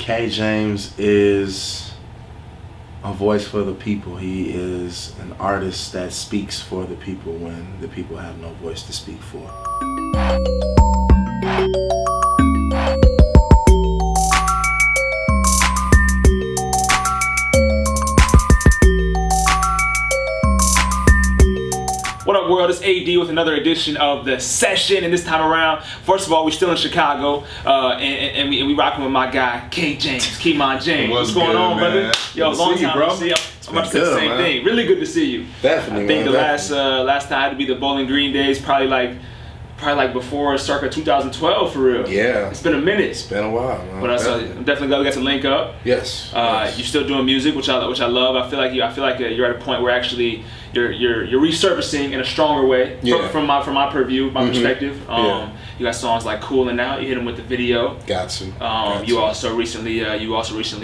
K. James is a voice for the people. He is an artist that speaks for the people when the people have no voice to speak for. What up, world? It's AD with another edition of The Session, and this time around, first of all, we're still in Chicago, and we rocking with my guy, K. James, Kemon James. What's going on, brother? Yo, long time no see. I'm about to say the same thing. Really good to see you. Definitely, I think man, the last time had to be the Bowling Green days, probably like before circa 2012 for real. Yeah. It's been a minute. It's been a while, man. But I'm definitely glad we got to link up. Yes. You're still doing music, which I love. I feel like you're at a point where actually you're resurfacing in a stronger way from my purview, my perspective. You got songs like "Coolin' Out." You hit them with the video. Got to. You also recently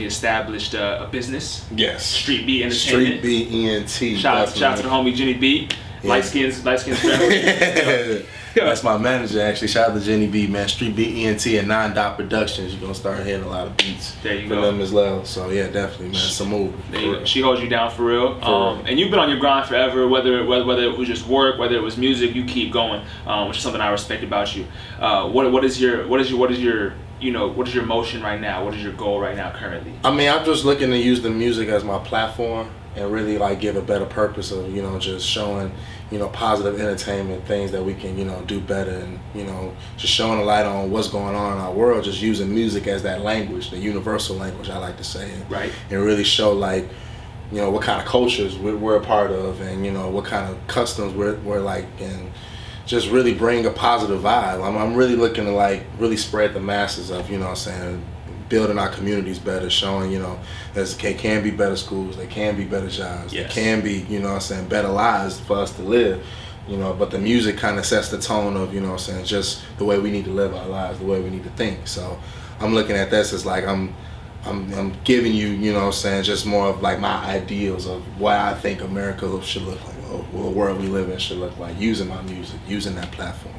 established a business. Yes. Street Beat Entertainment. Street Beat ENT. Shout out to the homie Jenny B. Yeah. Light skins family. That's my manager, actually. Shout out to Jenny B, man. Street Beat ENT and Non-Dot Productions. You're gonna start hearing a lot of beats from them as well. So yeah, definitely, man. It's a move. She holds you down for real. And you've been on your grind forever. Whether it was just work, whether it was music, you keep going, which is something I respect about you. What is your motion right now? What is your goal right now currently? I mean, I'm just looking to use the music as my platform and really like give a better purpose of, just showing, positive entertainment, things that we can, do better, and, just showing a light on what's going on in our world, just using music as that language, the universal language, I like to say, right, and really show like, what kind of cultures we're a part of, and, what kind of customs we're like, and just really bring a positive vibe. I'm really looking to like really spread the masses of, building our communities better, showing, there can be better schools, there can be better jobs, yes, there can be, better lives for us to live, but the music kind of sets the tone of, just the way we need to live our lives, the way we need to think. So I'm looking at this as like I'm giving you, just more of like my ideals of what I think America should look like, or the world we live in should look like, using my music, using that platform.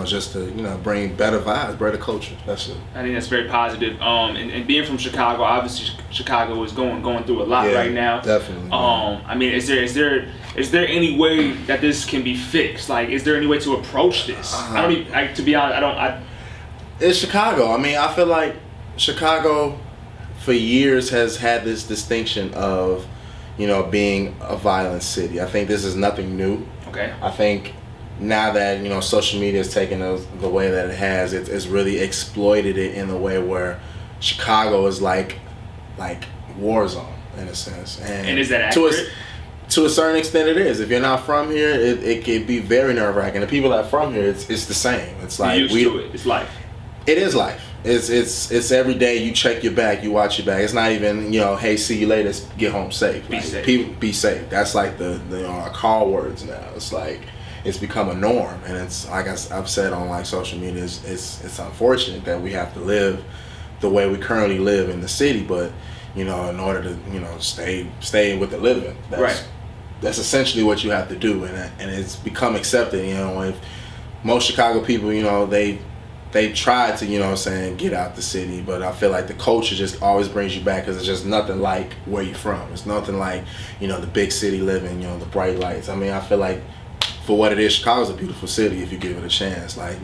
Just to, bring better vibes, better culture. That's it. I think that's very positive. And being from Chicago, obviously Chicago is going through a lot right now. Definitely. I mean, is there any way that this can be fixed? Like, is there any way to approach this? To be honest, It's Chicago. I mean, I feel like Chicago for years has had this distinction of, being a violent city. I think this is nothing new. Okay. I think now that social media has taken the way that it has, it's really exploited it in a way where Chicago is like war zone in a sense. And is that accurate? To a certain extent, it is. If you're not from here, it can be very nerve-wracking. The people that are from here, it's the same. It's like you're used to it. It's life. It is life. It's every day you check your back, you watch your back. It's not even, hey, see you later, get home safe. Be safe. People be safe. That's like the our call words now. It's like it's become a norm, and it's like I've said on like social media. It's unfortunate that we have to live the way we currently live in the city, but in order to stay with the living, that's essentially what you have to do, and it's become accepted. If most Chicago people, they tried to, get out the city, but I feel like the culture just always brings you back because it's just nothing like where you're from. It's nothing like, the big city living, the bright lights. I mean, I feel like for what it is, Chicago's a beautiful city if you give it a chance. Like,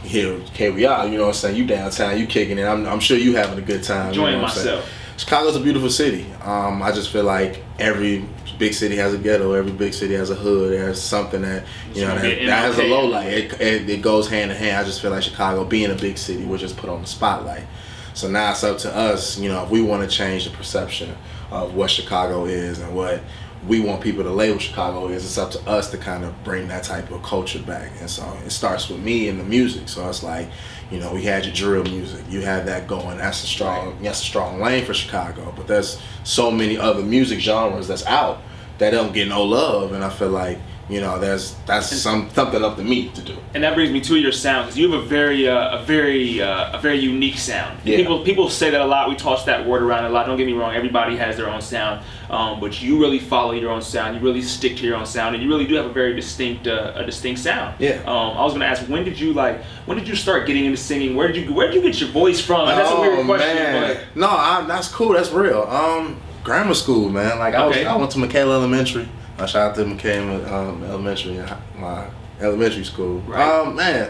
here we are, you downtown, you kicking it. I'm sure you having a good time. Enjoying myself. Chicago's a beautiful city. I just feel like every big city has a ghetto, every big city has a hood, there's something that that has a low light. It goes hand in hand. I just feel like Chicago, being a big city, was just put on the spotlight. So now it's up to us, if we want to change the perception of what Chicago is and what we want people to label Chicago is, it's up to us to kind of bring that type of culture back. And so it starts with me and the music. So it's like, we had your drill music, you had that going. That's a strong lane for Chicago. But there's so many other music genres that's out that don't get no love, and I feel like, you know, that's something up to me to do. And that brings me to your sound, because you have a very unique sound. Yeah. People say that a lot. We toss that word around a lot. Don't get me wrong. Everybody has their own sound, but you really follow your own sound. You really stick to your own sound, and you really do have a very distinct sound. Yeah. I was gonna ask, when did you start getting into singing? Where did you get your voice from? And that's a weird question. Man. No, that's cool. That's real. Grammar school, man. Like I went to McKay Elementary. Shout out to McKay Elementary, my elementary school. Right. Man,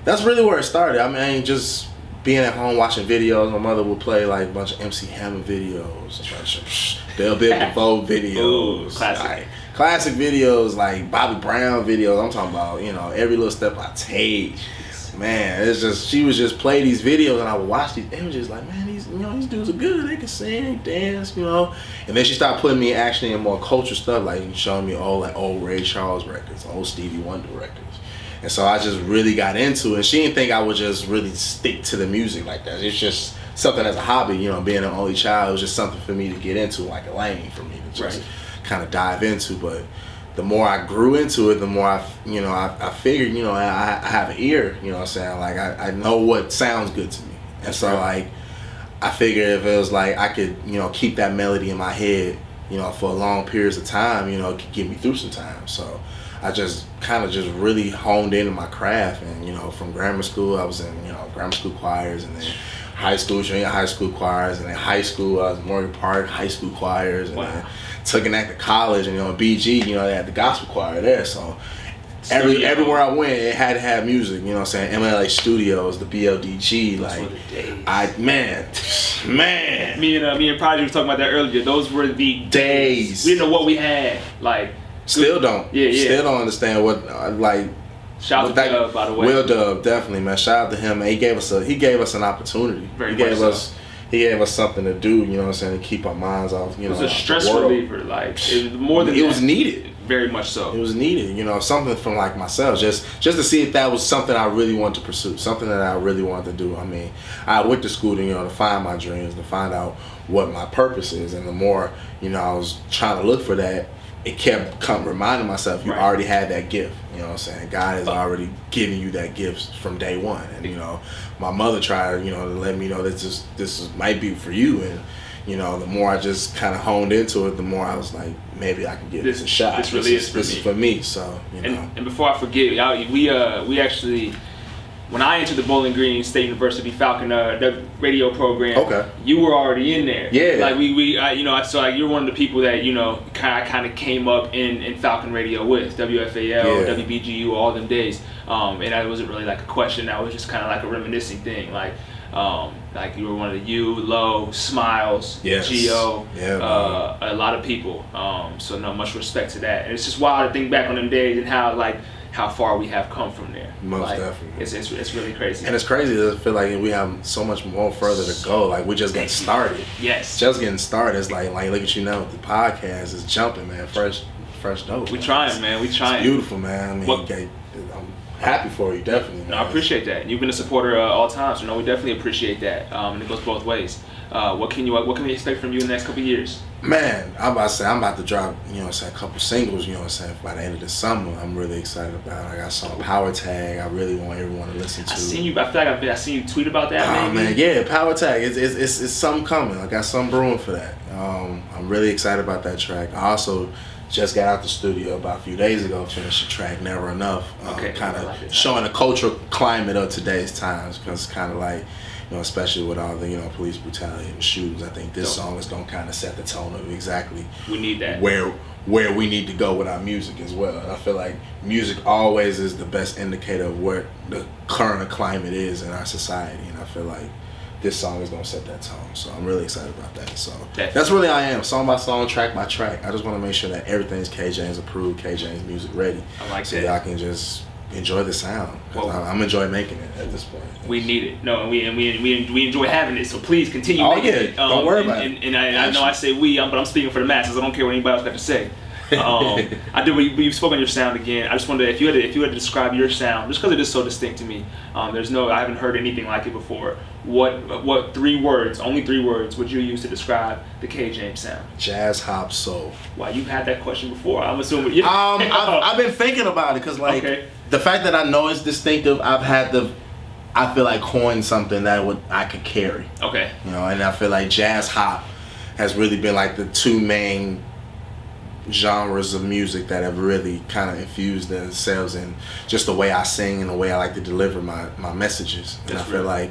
that's really where it started. I mean, just being at home watching videos. My mother would play like a bunch of MC Hammer videos, a bunch of Bell Biv DeVoe videos. Ooh, classic. Like, classic videos, like Bobby Brown videos. I'm talking about, you know, Every Little Step I Take. Man, it's just, she would just play these videos and I would watch these images like, man, these dudes are good. They can sing, dance, you know. And then she started putting me actually in more culture stuff, like showing me old Ray Charles records, old Stevie Wonder records. And so I just really got into it. She didn't think I would just really stick to the music like that. It's just something as a hobby, you know, being an only child, it was just something for me to get into, like a lane for me to just kind of dive into. But the more I grew into it, the more I figured, you know, I have an ear, you know what I'm saying? Like I know what sounds good to me. And so like I figured if it was like I could, you know, keep that melody in my head, you know, for long periods of time, you know, it could get me through some time. So I just kind of just really honed into my craft. And, you know, from grammar school, I was in, you know, grammar school choirs, and then high school, junior high school choirs, and then high school, I was in Morgan Park high school choirs, and then took it to college, and, you know, BG, you know, they had the gospel choir there. So everywhere I went, it had to have music, you know what I'm saying? MLA Studios, the BLDG, like, man. Me and Prodigy were talking about that earlier. Those were the days. We didn't know what we had. Like, still don't. Still don't understand what, like. Shout out to Dub, by the way. Will Dub, definitely, man. Shout out to him, man. He gave us an opportunity. He gave us something to do, you know what I'm saying, to keep our minds off, you know. It was a stress reliever, like, it was more than it was needed. Very much so. It was needed, you know, something from like myself, just to see if that was something I really wanted to pursue, something that I really wanted to do. I mean, I went to school to, you know, to find my dreams, to find out what my purpose is, and the more, you know, I was trying to look for that, it kept reminding myself, you already had that gift, you know what I'm saying? God has already given you that gift from day one. And, you know, my mother tried, you know, to let me know that this might be for you. And, you know, the more I just kind of honed into it, the more I was like, maybe I can give this a shot. This really is for me. So, you know. And before I forget, we actually, when I entered the Bowling Green State University Falcon the radio program, you were already in there. Yeah. Like you're one of the people that, you know, kind of came up in Falcon Radio with WFAL, WBGU, all them days. And that wasn't really like a question. That was just kind of like a reminiscing thing. Like you were one of the Low, Smiles, Geo, a lot of people. So no, much respect to that. And it's just wild to think back on them days and how far we have come from there. Most definitely. It's really crazy. And it's crazy to feel like we have so much more further to go. Like, we're just getting started. Yes. Just getting started. It's like look at you now with the podcast. It's jumping, man. Fresh dope. We trying, man. We trying. It's beautiful, man. I mean, I'm happy for you, definitely. Man. No, I appreciate that. You've been a supporter all time, so no, we definitely appreciate that. And it goes both ways. What can we expect from you in the next couple of years? Man, I'm about to drop, you know what I'm saying, a couple singles, you know what I'm saying, by the end of the summer. I'm really excited about it. I got a song, Power Tag, I really want everyone to listen to. I feel like I seen you tweet about that, man, yeah, Power Tag, it's something coming. I got something brewing for that. I'm really excited about that track. I also just got out the studio about a few days ago, finished the track Never Enough, kind of showing the cultural climate of today's times, because it's kind of like, you know, especially with all the, you know, police brutality and shootings, I think this song is gonna kind of set the tone of exactly we need that where we need to go with our music as well. And I feel like music always is the best indicator of where the current climate is in our society, and I feel like this song is gonna set that tone. So I'm really excited about that. So that's really I am, song by song, track by track. I just want to make sure that everything's K James approved, K James music ready. I like so that. Y'all can just enjoy the sound. I'm enjoying making it at this point. We need it. No, and we enjoy having it. So please continue making it. Don't worry about it. And I know I say we, but I'm speaking for the masses. I don't care what anybody else got to say. I did. You spoke on your sound again. I just wondered if you had to describe your sound, just because it is so distinct to me. I haven't heard anything like it before. What 3 words, only 3 words, would you use to describe the K James sound? Jazz, hop, soul. Wow, you've had that question before. I'm assuming. I've been thinking about it because the fact that I know it's distinctive, I feel like coin something that I could carry. Okay. You know, and I feel like jazz hop has really been like the 2 main genres of music that have really kind of infused themselves in just the way I sing and the way I like to deliver my messages. And I feel like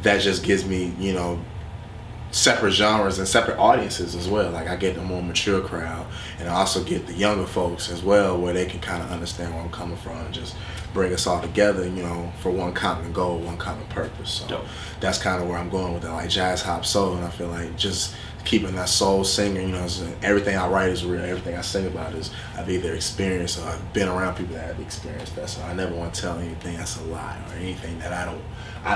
that just gives me, you know, separate genres and separate audiences as well. Like I get the more mature crowd, and I also get the younger folks as well, where they can kind of understand where I'm coming from and just bring us all together, you know, for one common goal, one common purpose. So that's kind of where I'm going with it, like jazz, hop, soul. And I feel like just keeping that soul singer, you know, everything I write is real, everything I sing about is I've either experienced or I've been around people that have experienced that. So I never want to tell anything that's a lie or anything that I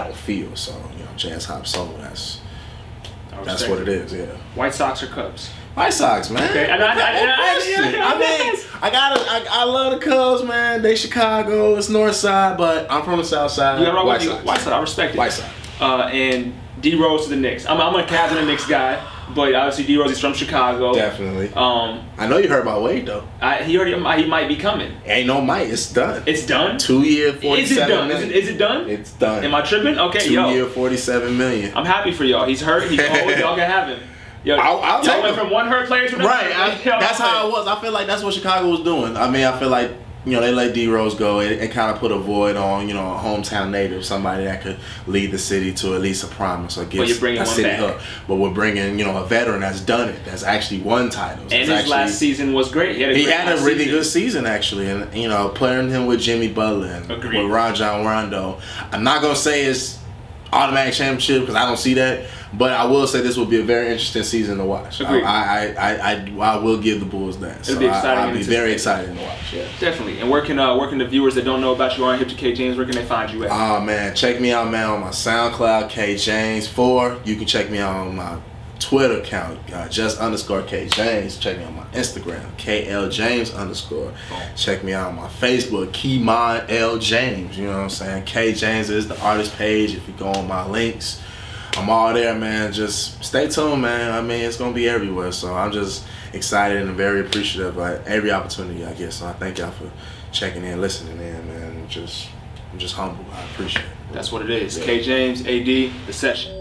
don't feel. So, you know, jazz, hop, soul, that's what it is. Yeah. White Sox or Cubs? White Sox, man. Okay. I love the Cubs, man. They Chicago, it's North Side, but I'm from the South Side. White Sox. I respect it. White Sox. And D Rose to the Knicks. I'm a Cavs and the Knicks guy, but obviously D Rose is from Chicago. Definitely. I know you heard about Wade though. He might be coming. Ain't no might. It's done. It's done. 2 year, 47 million. Is it done? It's done. Am I tripping? Okay, 2 year, 47 million. I'm happy for y'all. He's hurt. He's old. Y'all can have him. Yo, I'll take went him. from one hurt player to another. Right. That's how it was. I feel like that's what Chicago was doing. I mean, I feel like, you know, they let D Rose go. It kind of put a void on, you know, a hometown native, somebody that could lead the city to at least a promise or get a city hook. But we're bringing, you know, a veteran that's done it, that's actually won titles. And his last season was great. He had a really good season actually, and you know, pairing him with Jimmy Butler and with Rajon Rondo. I'm not gonna say it's automatic championship because I don't see that. But I will say this will be a very interesting season to watch. I will give the Bulls that. So It'll be exciting. I'll be very excited to watch. Yeah, definitely. And where can the viewers that don't know about you aren't hip to K James, where can they find you at? Oh man, check me out, man, on my SoundCloud K James 4. You can check me out on my Twitter account, just_K James. Check me out on my Instagram, KL James_. Check me out on my Facebook, Keymon L James. You know what I'm saying? K James is the artist page. If you go on my links, I'm all there, man. Just stay tuned, man. I mean, it's gonna be everywhere. So I'm just excited and very appreciative of every opportunity I get. So I thank y'all for checking in, listening in, man. I'm just humble. I appreciate it. That's what it is. Yeah. K James, AD, The Session.